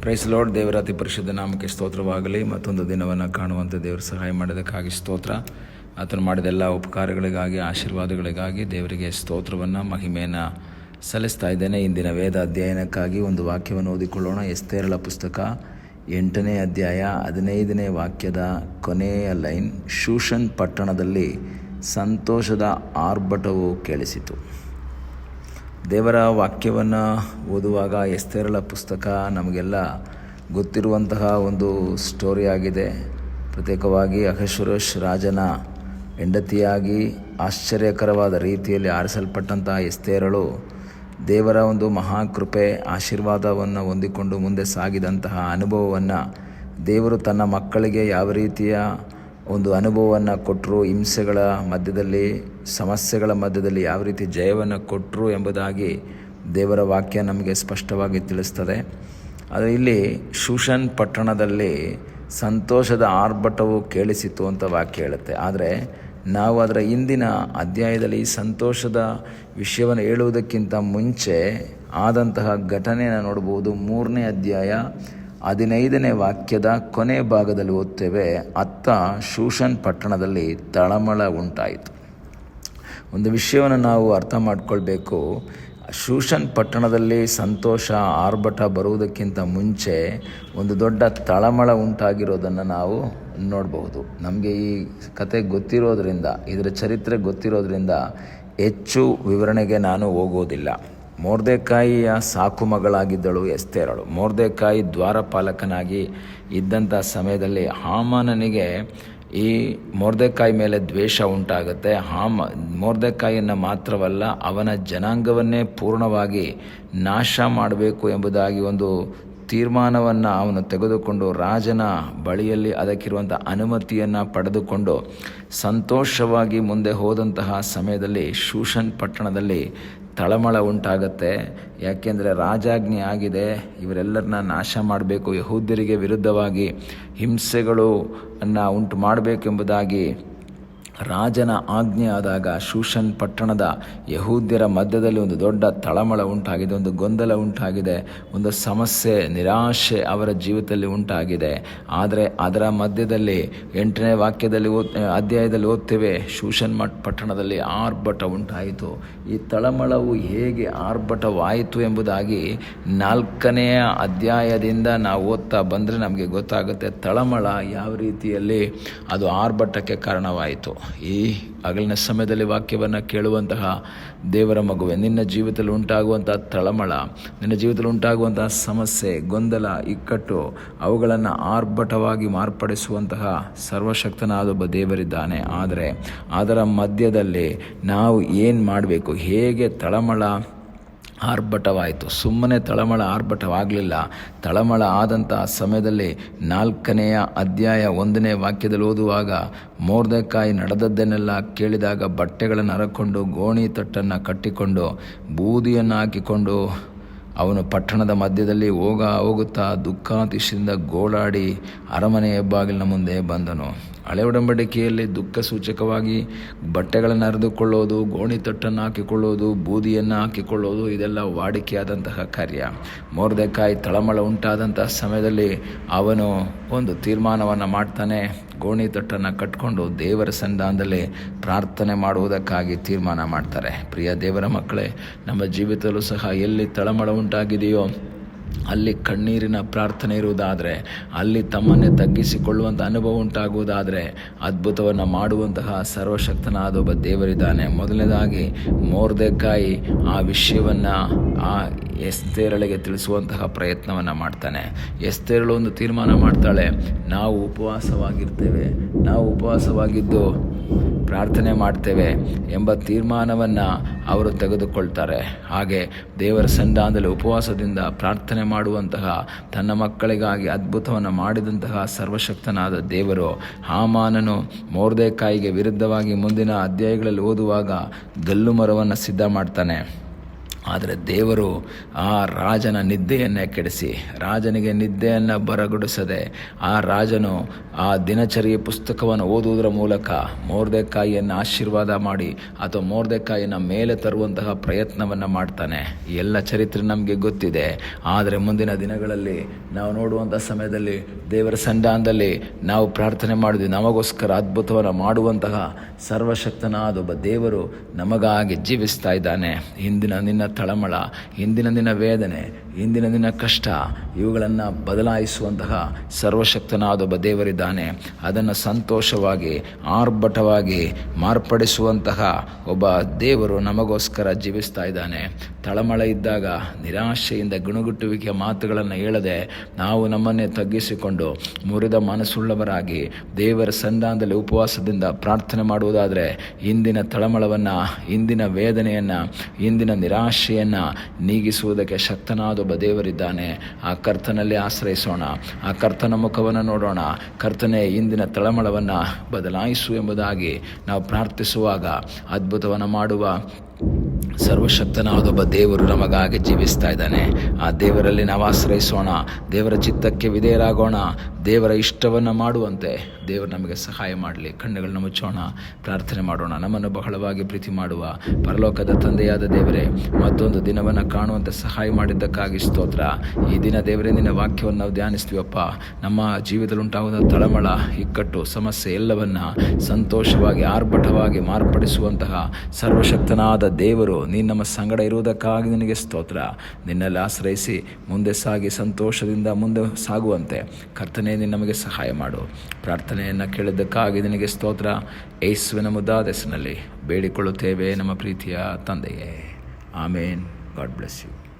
Price lord. ದೇವರ ಅತಿ ಪರಿಶುದ್ಧ ನಾಮಕ್ಕೆ ಸ್ತೋತ್ರವಾಗಲಿ. ಮತ್ತೊಂದು ದಿನವನ್ನು ಕಾಣುವಂತೆ ದೇವರು ಸಹಾಯ ಮಾಡಿದ್ದಕ್ಕಾಗಿ ಸ್ತೋತ್ರ. ಆತನು ಮಾಡಿದ ಎಲ್ಲ ಉಪಕಾರಗಳಿಗಾಗಿ, ಆಶೀರ್ವಾದಗಳಿಗಾಗಿ ದೇವರಿಗೆ ಸ್ತೋತ್ರವನ್ನು, ಮಹಿಮೆಯನ್ನು ಸಲ್ಲಿಸ್ತಾ ಇದ್ದೇನೆ. ಇಂದಿನ ವೇದ ಅಧ್ಯಯನಕ್ಕಾಗಿ ಒಂದು ವಾಕ್ಯವನ್ನು ಓದಿಕೊಳ್ಳೋಣ. ಎಸ್ತೇರಳ ಪುಸ್ತಕ 8ನೇ ಅಧ್ಯಾಯ 15ನೇ ವಾಕ್ಯದ ಕೊನೆಯ ಲೈನ್. ಶೂಷನ್ ಪಟ್ಟಣದಲ್ಲಿ ಸಂತೋಷದ ಆರ್ಭಟವು ಕೇಳಿಸಿತು. ದೇವರ ವಾಕ್ಯವನ್ನು ಓದುವಾಗ ಎಸ್ತೇರಳ ಪುಸ್ತಕ ನಮಗೆಲ್ಲ ಗೊತ್ತಿರುವಂತಹ ಒಂದು ಸ್ಟೋರಿ ಆಗಿದೆ. ಪ್ರತ್ಯೇಕವಾಗಿ ಅಹಷ್ವೇರೋಷ್ ರಾಜನ ಹೆಂಡತಿಯಾಗಿ ಆಶ್ಚರ್ಯಕರವಾದ ರೀತಿಯಲ್ಲಿ ಆರಿಸಲ್ಪಟ್ಟಂತಹ ಎಸ್ತೇರಳು ದೇವರ ಒಂದು ಮಹಾಕೃಪೆ, ಆಶೀರ್ವಾದವನ್ನು ಹೊಂದಿಕೊಂಡು ಮುಂದೆ ಸಾಗಿದಂತಹ ಅನುಭವವನ್ನು ದೇವರು ತನ್ನ ಮಕ್ಕಳಿಗೆ ಯಾವ ರೀತಿಯ ಒಂದು ಅನುಭವವನ್ನು ಕೊಟ್ಟರು, ಹಿಂಸೆಗಳ ಮಧ್ಯದಲ್ಲಿ, ಸಮಸ್ಯೆಗಳ ಮಧ್ಯದಲ್ಲಿ ಯಾವ ರೀತಿ ಜಯವನ್ನು ಕೊಟ್ಟರು ಎಂಬುದಾಗಿ ದೇವರ ವಾಕ್ಯ ನಮಗೆ ಸ್ಪಷ್ಟವಾಗಿ ತಿಳಿಸ್ತದೆ. ಆದರೆ ಇಲ್ಲಿ ಶೂಷನ್ ಪಟ್ಟಣದಲ್ಲಿ ಸಂತೋಷದ ಆರ್ಭಟವು ಕೇಳಿಸಿತು ಅಂತ ವಾಕ್ಯ ಹೇಳುತ್ತೆ. ಆದರೆ ನಾವು ಅದರ ಇಂದಿನ ಅಧ್ಯಾಯದಲ್ಲಿ ಸಂತೋಷದ ವಿಷಯವನ್ನು ಹೇಳುವುದಕ್ಕಿಂತ ಮುಂಚೆ ಆದಂತಹ ಘಟನೆಯನ್ನು ನೋಡ್ಬೋದು. 3ನೇ ಅಧ್ಯಾಯ 15ನೇ ವಾಕ್ಯದ ಕೊನೆ ಭಾಗದಲ್ಲಿ ಓದ್ತೇವೆ. ಅತ್ತ ಶೂಷನ್ ಪಟ್ಟಣದಲ್ಲಿ ತಳಮಳ ಉಂಟಾಯಿತು. ಒಂದು ವಿಷಯವನ್ನು ನಾವು ಅರ್ಥ ಮಾಡಿಕೊಳ್ಬೇಕು. ಶೂಷನ್ ಪಟ್ಟಣದಲ್ಲಿ ಸಂತೋಷ, ಆರ್ಭಟ ಬರುವುದಕ್ಕಿಂತ ಮುಂಚೆ ಒಂದು ದೊಡ್ಡ ತಳಮಳ ಉಂಟಾಗಿರೋದನ್ನು ನಾವು ನೋಡಬಹುದು. ನಮಗೆ ಈ ಕತೆ ಗೊತ್ತಿರೋದ್ರಿಂದ, ಇದರ ಚರಿತ್ರೆ ಗೊತ್ತಿರೋದ್ರಿಂದ ಹೆಚ್ಚು ವಿವರಣೆಗೆ ನಾನು ಹೋಗೋದಿಲ್ಲ. ಮೊರ್ದೆಕಾಯಿಯ ಸಾಕು ಮಗಳಾಗಿದ್ದಳು ಎಸ್ತೇರಳು. ಮೊರ್ದೆಕಾಯಿ ದ್ವಾರಪಾಲಕನಾಗಿ ಇದ್ದಂಥ ಸಮಯದಲ್ಲಿ ಹಾಮಾನನಿಗೆ ಈ ಮೊರ್ದೆಕಾಯಿ ಮೇಲೆ ದ್ವೇಷ ಉಂಟಾಗುತ್ತೆ. ಮೊರ್ದೆಕಾಯಿಯನ್ನು ಮಾತ್ರವಲ್ಲ, ಅವನ ಜನಾಂಗವನ್ನೇ ಪೂರ್ಣವಾಗಿ ನಾಶ ಮಾಡಬೇಕು ಎಂಬುದಾಗಿ ಒಂದು ತೀರ್ಮಾನವನ್ನು ಅವನು ತೆಗೆದುಕೊಂಡು ರಾಜನ ಬಳಿಯಲ್ಲಿ ಅದಕ್ಕಿರುವಂಥ ಅನುಮತಿಯನ್ನು ಪಡೆದುಕೊಂಡು ಸಂತೋಷವಾಗಿ ಮುಂದೆ ಹೋದಂತಹ ಸಮಯದಲ್ಲಿ ಶೂಷನ್ ಪಟ್ಟಣದಲ್ಲಿ ತಳಮಳ ಉಂಟಾಗತ್ತೆ. ಯಾಕೆಂದರೆ ರಾಜಾಜ್ಞೆ ಆಗಿದೆ, ಇವರೆಲ್ಲರನ್ನ ನಾಶ ಮಾಡಬೇಕು, ಯಹೂದ್ಯರಿಗೆ ವಿರುದ್ಧವಾಗಿ ಹಿಂಸೆಗಳು ಉಂಟು ಮಾಡಬೇಕೆಂಬುದಾಗಿ ರಾಜನ ಆಜ್ಞೆ ಆದಾಗ ಶೂಷನ್ ಪಟ್ಟಣದ ಯಹೂದ್ಯರ ಮಧ್ಯದಲ್ಲಿ ಒಂದು ದೊಡ್ಡ ತಳಮಳ ಉಂಟಾಗಿದೆ, ಒಂದು ಗೊಂದಲ ಉಂಟಾಗಿದೆ, ಒಂದು ಸಮಸ್ಯೆ, ನಿರಾಶೆ ಅವರ ಜೀವಿತದಲ್ಲಿ ಉಂಟಾಗಿದೆ. ಆದರೆ ಅದರ ಮಧ್ಯದಲ್ಲಿ 8ನೇ ಅಧ್ಯಾಯದಲ್ಲಿ ಓದ್ತೇವೆ, ಶೂಷನ್ ಪಟ್ಟಣದಲ್ಲಿ ಆರ್ಭಟ ಉಂಟಾಯಿತು. ಈ ತಳಮಳವು ಹೇಗೆ ಆರ್ಭಟವಾಯಿತು ಎಂಬುದಾಗಿ 4ನೆಯ ಅಧ್ಯಾಯದಿಂದ ನಾವು ಓದ್ತಾ ಬಂದರೆ ನಮಗೆ ಗೊತ್ತಾಗುತ್ತೆ. ತಳಮಳ ಯಾವ ರೀತಿಯಲ್ಲಿ ಅದು ಆರ್ಭಟಕ್ಕೆ ಕಾರಣವಾಯಿತು. ಈ ಹಗಲಿನ ಸಮಯದಲ್ಲಿ ವಾಕ್ಯವನ್ನು ಕೇಳುವಂತಹ ದೇವರ ಮಗುವೆ, ನಿನ್ನ ಜೀವಿತದಲ್ಲಿ ಉಂಟಾಗುವಂತಹ ತಳಮಳ, ನಿನ್ನ ಜೀವಿತದಲ್ಲಿ ಉಂಟಾಗುವಂತಹ ಸಮಸ್ಯೆ, ಗೊಂದಲ, ಇಕ್ಕಟ್ಟು, ಅವುಗಳನ್ನು ಆರ್ಭಟವಾಗಿ ಮಾರ್ಪಡಿಸುವಂತಹ ಸರ್ವಶಕ್ತನಾದ ಒಬ್ಬ ದೇವರಿದ್ದಾನೆ. ಆದರೆ ಅದರ ಮಧ್ಯದಲ್ಲಿ ನಾವು ಏನು ಮಾಡಬೇಕು? ಹೇಗೆ ತಳಮಳ ಆರ್ಭಟವಾಯಿತು? ಸುಮ್ಮನೆ ತಳಮಳ ಆರ್ಭಟವಾಗಲಿಲ್ಲ. ತಳಮಳ ಆದಂಥ ಸಮಯದಲ್ಲಿ 4ನೆಯ ಅಧ್ಯಾಯ 1ನೇ ವಾಕ್ಯದಲ್ಲಿ ಓದುವಾಗ ಮೊರ್ದೆಕಾಯಿ ನಡೆದದ್ದನ್ನೆಲ್ಲ ಕೇಳಿದಾಗ ಬಟ್ಟೆಗಳನ್ನು ಹರಕೊಂಡು, ಗೋಣಿ ತಟ್ಟನ್ನು ಕಟ್ಟಿಕೊಂಡು, ಬೂದಿಯನ್ನು ಹಾಕಿಕೊಂಡು ಅವನು ಪಟ್ಟಣದ ಮಧ್ಯದಲ್ಲಿ ಹೋಗುತ್ತಾ ದುಃಖಾತಿಶಯಿಂದ ಗೋಳಾಡಿ ಅರಮನೆ ಹೆಬ್ಬಾಗಿಲಿನ ಮುಂದೆ ಬಂದನು. ಹಳೆ ಒಡಂಬಡಿಕೆಯಲ್ಲಿ ದುಃಖ ಸೂಚಕವಾಗಿ ಬಟ್ಟೆಗಳನ್ನು ಹರಿದುಕೊಳ್ಳೋದು, ಗೋಣಿ ತಟ್ಟನ್ನು ಹಾಕಿಕೊಳ್ಳೋದು, ಬೂದಿಯನ್ನು ಹಾಕಿಕೊಳ್ಳೋದು, ಇದೆಲ್ಲ ವಾಡಿಕೆಯಾದಂತಹ ಕಾರ್ಯ. ಮೊರ್ದೆಕಾಯಿ ತಳಮಳ ಉಂಟಾದಂತಹ ಸಮಯದಲ್ಲಿ ಅವನು ಒಂದು ತೀರ್ಮಾನವನ್ನು ಮಾಡ್ತಾನೆ. ಗೋಣಿ ತಟ್ಟನ್ನು ಕಟ್ಕೊಂಡು ದೇವರ ಸನ್ನಿಧಾನದಲ್ಲಿ ಪ್ರಾರ್ಥನೆ ಮಾಡುವುದಕ್ಕಾಗಿ ತೀರ್ಮಾನ ಮಾಡ್ತಾರೆ. ಪ್ರಿಯ ದೇವರ ಮಕ್ಕಳೇ, ನಮ್ಮ ಜೀವಿತದಲ್ಲೂ ಸಹ ಎಲ್ಲಿ ತಳಮಳ ಉಂಟಾಗಿದೆಯೋ ಅಲ್ಲಿ ಕಣ್ಣೀರಿನ ಪ್ರಾರ್ಥನೆ ಇರುವುದಾದರೆ, ಅಲ್ಲಿ ತಮ್ಮನ್ನೇ ತಗ್ಗಿಸಿಕೊಳ್ಳುವಂಥ ಅನುಭವ ಉಂಟಾಗುವುದಾದರೆ ಅದ್ಭುತವನ್ನು ಮಾಡುವಂತಹ ಸರ್ವಶಕ್ತನಾದ ಒಬ್ಬ ದೇವರಿದ್ದಾನೆ. ಮೊದಲನೇದಾಗಿ ಮೊರ್ದೆಕಾಯಿ ಆ ವಿಷಯವನ್ನು ಆ ಎಸ್ತೇರಳಿಗೆ ತಿಳಿಸುವಂತಹ ಪ್ರಯತ್ನವನ್ನು ಮಾಡ್ತಾನೆ. ಎಸ್ತೇರಳು ಒಂದು ತೀರ್ಮಾನ ಮಾಡ್ತಾಳೆ, ನಾವು ಉಪವಾಸವಾಗಿದ್ದು ಪ್ರಾರ್ಥನೆ ಮಾಡ್ತೇವೆ ಎಂಬ ತೀರ್ಮಾನವನ್ನು ಅವರು ತೆಗೆದುಕೊಳ್ತಾರೆ. ಹಾಗೆ ದೇವರ ಸನ್ನಿಧಾನದಲ್ಲಿ ಉಪವಾಸದಿಂದ ಪ್ರಾರ್ಥನೆ ಮಾಡುವಂತಹ, ತನ್ನ ಮಕ್ಕಳಿಗಾಗಿ ಅದ್ಭುತವನ್ನು ಮಾಡಿದಂತಹ ಸರ್ವಶಕ್ತನಾದ ದೇವರು ಹಾಮಾನನು ಮೊರ್ದೆಕಾಯಿಗೆ ವಿರುದ್ಧವಾಗಿ ಮುಂದಿನ ಅಧ್ಯಾಯಗಳಲ್ಲಿ ಓದುವಾಗ ಗಲ್ಲು ಮರವನ್ನು ಸಿದ್ಧ ಮಾಡ್ತಾನೆ. ಆದರೆ ದೇವರು ಆ ರಾಜನ ನಿದ್ದೆಯನ್ನೇ ಕೆಡಿಸಿ, ರಾಜನಿಗೆ ನಿದ್ದೆಯನ್ನು ಬರಗೊಡಿಸದೆ ಆ ರಾಜನು ಆ ದಿನಚರಿಯ ಪುಸ್ತಕವನ್ನು ಓದುವುದರ ಮೂಲಕ ಮೊರ್ದೆಕಾಯಿಯನ್ನು ಆಶೀರ್ವಾದ ಮಾಡಿ ಅಥವಾ ಮೊರ್ದೆಕಾಯಿಯನ್ನು ಮೇಲೆ ತರುವಂತಹ ಪ್ರಯತ್ನವನ್ನು ಮಾಡ್ತಾನೆ. ಈ ಎಲ್ಲ ಚರಿತ್ರೆ ನಮಗೆ ಗೊತ್ತಿದೆ. ಆದರೆ ಮುಂದಿನ ದಿನಗಳಲ್ಲಿ ನಾವು ನೋಡುವಂಥ ಸಮಯದಲ್ಲಿ ದೇವರ ಸನ್ನಿಧಾನದಲ್ಲಿ ನಾವು ಪ್ರಾರ್ಥನೆ ಮಾಡಿದ್ವಿ, ನಮಗೋಸ್ಕರ ಅದ್ಭುತವನ್ನು ಮಾಡುವಂತಹ ಸರ್ವಶಕ್ತನಾದ ಒಬ್ಬ ದೇವರು ನಮಗಾಗಿ ಜೀವಿಸ್ತಾ ಇದ್ದಾನೆ. ಹಿಂದಿನ ನಿನ್ನ ತಳಮಳ, ಹಿಂದಿನ ದಿನ ವೇದನೆ, ಹಿಂದಿನ ದಿನ ಕಷ್ಟ, ಇವುಗಳನ್ನು ಬದಲಾಯಿಸುವಂತಹ ಸರ್ವಶಕ್ತನಾದ ಒಬ್ಬ ದೇವರಿದ್ದಾನೆ. ಅದನ್ನು ಸಂತೋಷವಾಗಿ ಆರ್ಭಟವಾಗಿ ಮಾರ್ಪಡಿಸುವಂತಹ ಒಬ್ಬ ದೇವರು ನಮಗೋಸ್ಕರ ಜೀವಿಸ್ತಾ ಇದ್ದಾನೆ. ತಳಮಳ ಇದ್ದಾಗ ನಿರಾಶೆಯಿಂದ ಗುಣಗುಟ್ಟುವಿಕೆಯ ಮಾತುಗಳನ್ನು ಹೇಳದೆ ನಾವು ನಮ್ಮನ್ನೇ ತಗ್ಗಿಸಿಕೊಂಡು ಮುರಿದ ಮನಸ್ಸುಳ್ಳವರಾಗಿ ದೇವರ ಸನ್ನಿಧಾನದಲ್ಲಿ ಉಪವಾಸದಿಂದ ಪ್ರಾರ್ಥನೆ ಮಾಡುವುದಾದರೆ ಇಂದಿನ ತಳಮಳವನ್ನು, ಇಂದಿನ ವೇದನೆಯನ್ನು, ಇಂದಿನ ನಿರಾಶೆಯನ್ನು ನೀಗಿಸುವುದಕ್ಕೆ ಶಕ್ತನಾದ ಒಬ್ಬ ದೇವರಿದ್ದಾನೆ. ಆ ಕರ್ತನಲ್ಲಿ ಆಶ್ರಯಿಸೋಣ, ಆ ಕರ್ತನ ಮುಖವನ್ನು ನೋಡೋಣ. ಕರ್ತನೇ ಇಂದಿನ ತಳಮಳವನ್ನು ಬದಲಾಯಿಸು ಎಂಬುದಾಗಿ ನಾವು ಪ್ರಾರ್ಥಿಸುವಾಗ ಅದ್ಭುತವನ್ನು ಮಾಡುವ ಸರ್ವಶಕ್ತನಾದೊಬ್ಬ ದೇವರು ನಮಗಾಗಿ ಜೀವಿಸ್ತಾ ಇದ್ದಾನೆ. ಆ ದೇವರಲ್ಲಿ ನಾವು ಆಶ್ರಯಿಸೋಣ, ದೇವರ ಚಿತ್ತಕ್ಕೆ ವಿಧೇಯರಾಗೋಣ, ದೇವರ ಇಷ್ಟವನ್ನು ಮಾಡುವಂತೆ ದೇವರು ನಮಗೆ ಸಹಾಯ ಮಾಡಲಿ. ಕಣ್ಣುಗಳನ್ನ ಮುಚ್ಚೋಣ, ಪ್ರಾರ್ಥನೆ ಮಾಡೋಣ. ನಮ್ಮನ್ನು ಬಹಳವಾಗಿ ಪ್ರೀತಿ ಮಾಡುವ ಪರಲೋಕದ ತಂದೆಯಾದ ದೇವರೇ, ಮತ್ತೊಂದು ದಿನವನ್ನು ಕಾಣುವಂತೆ ಸಹಾಯ ಮಾಡಿದ್ದಕ್ಕಾಗಿ ಸ್ತೋತ್ರ. ಈ ದಿನ ದೇವರೇ ನಿನ್ನ ವಾಕ್ಯವನ್ನು ನಾವು ಧ್ಯಾನಿಸ್ತೀವಪ್ಪ. ನಮ್ಮ ಜೀವಿತದಲ್ಲಿ ಉಂಟಾಗುವ ತಳಮಳ, ಇಕ್ಕಟ್ಟು, ಸಮಸ್ಯೆ ಎಲ್ಲವನ್ನು ಸಂತೋಷವಾಗಿ ಆರ್ಭಟವಾಗಿ ಮಾರ್ಪಡಿಸುವಂತಹ ಸರ್ವಶಕ್ತನಾದ ದೇವರು ನೀನು ನಮ್ಮ ಸಂಗಡ ಇರುವುದಕ್ಕಾಗಿ ನಿನಗೆ ಸ್ತೋತ್ರ. ನಿನ್ನಲ್ಲಿ ಆಶ್ರಯಿಸಿ ಮುಂದೆ ಸಾಗಿ ಸಂತೋಷದಿಂದ ಮುಂದೆ ಸಾಗುವಂತೆ ಕರ್ತನೇ ನೀನು ನಮಗೆ ಸಹಾಯ ಮಾಡು. ಪ್ರಾರ್ಥನೆಯನ್ನು ಕೇಳಿದ್ದಕ್ಕಾಗಿ ನಿನಗೆ ಸ್ತೋತ್ರ. ಯೇಸುವಿನ ಮುದ್ದಾದ ಹೆಸರಿನಲ್ಲಿ ಬೇಡಿಕೊಳ್ಳುತ್ತೇವೆ ನಮ್ಮ ಪ್ರೀತಿಯ ತಂದೆಯೇ, ಆಮೇನ್. God bless you.